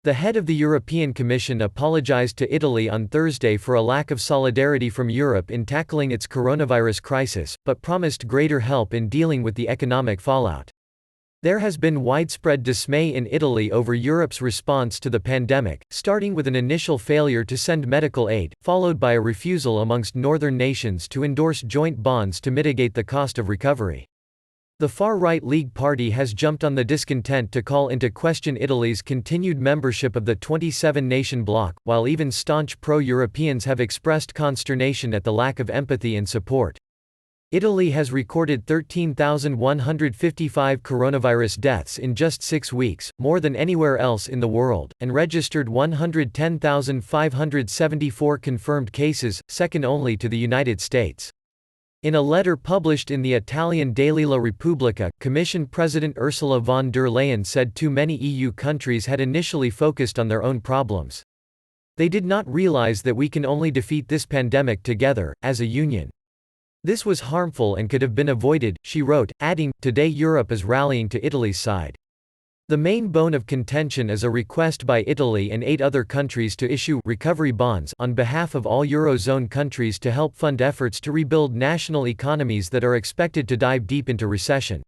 The head of the European Commission apologized to Italy on Thursday for a lack of solidarity from Europe in tackling its coronavirus crisis, but promised greater help in dealing with the economic fallout. There has been widespread dismay in Italy over Europe's response to the pandemic, starting with an initial failure to send medical aid, followed by a refusal amongst northern nations to endorse joint bonds to mitigate the cost of recovery. The far-right League Party has jumped on the discontent to call into question Italy's continued membership of the 27-nation bloc, while even staunch pro-Europeans have expressed consternation at the lack of empathy and support. Italy has recorded 13,155 coronavirus deaths in just 6 weeks, more than anywhere else in the world, and registered 110,574 confirmed cases, second only to the United States. In a letter published in the Italian daily La Repubblica, Commission President Ursula von der Leyen said too many EU countries had initially focused on their own problems. They did not realize that we can only defeat this pandemic together, as a union. This was harmful and could have been avoided, she wrote, adding, "Today Europe is rallying to Italy's side. The main bone of contention is a request by Italy and 8 other countries to issue recovery bonds on behalf of all Eurozone countries to help fund efforts to rebuild national economies that are expected to dive deep into recession."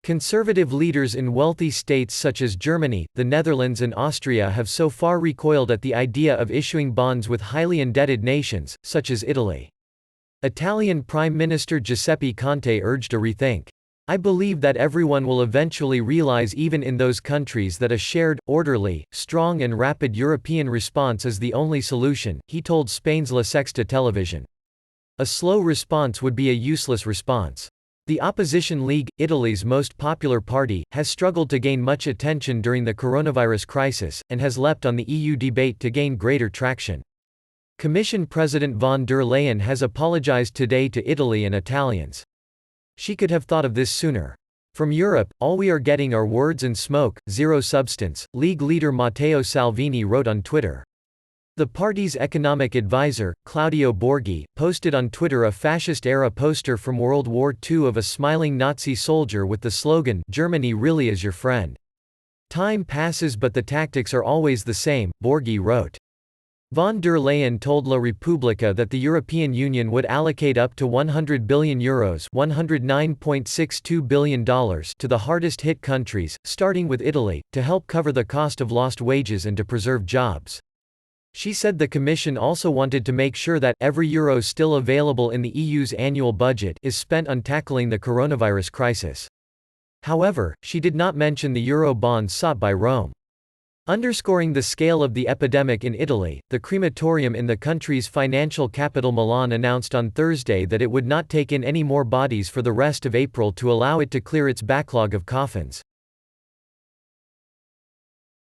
Conservative leaders in wealthy states such as Germany, the Netherlands and Austria have so far recoiled at the idea of issuing bonds with highly indebted nations, such as Italy. Italian Prime Minister Giuseppe Conte urged a rethink. "I believe that everyone will eventually realize, even in those countries, that a shared, orderly, strong and rapid European response is the only solution," he told Spain's La Sexta television. "A slow response would be a useless response." The opposition League, Italy's most popular party, has struggled to gain much attention during the coronavirus crisis, and has leapt on the EU debate to gain greater traction. Commission President von der Leyen has apologized today to Italy and Italians. She could have thought of this sooner. From Europe, all we are getting are words and smoke, zero substance, League leader Matteo Salvini wrote on Twitter. The party's economic advisor, Claudio Borghi, posted on Twitter a fascist-era poster from World War II of a smiling Nazi soldier with the slogan, "Germany really is your friend." "Time passes but the tactics are always the same," Borghi wrote. Von der Leyen told La Repubblica that the European Union would allocate up to €100 billion $109.62 billion to the hardest-hit countries, starting with Italy, to help cover the cost of lost wages and to preserve jobs. She said the Commission also wanted to make sure that every euro still available in the EU's annual budget is spent on tackling the coronavirus crisis. However, she did not mention the euro bonds sought by Rome. Underscoring the scale of the epidemic in Italy, the crematorium in the country's financial capital Milan announced on Thursday that it would not take in any more bodies for the rest of April to allow it to clear its backlog of coffins.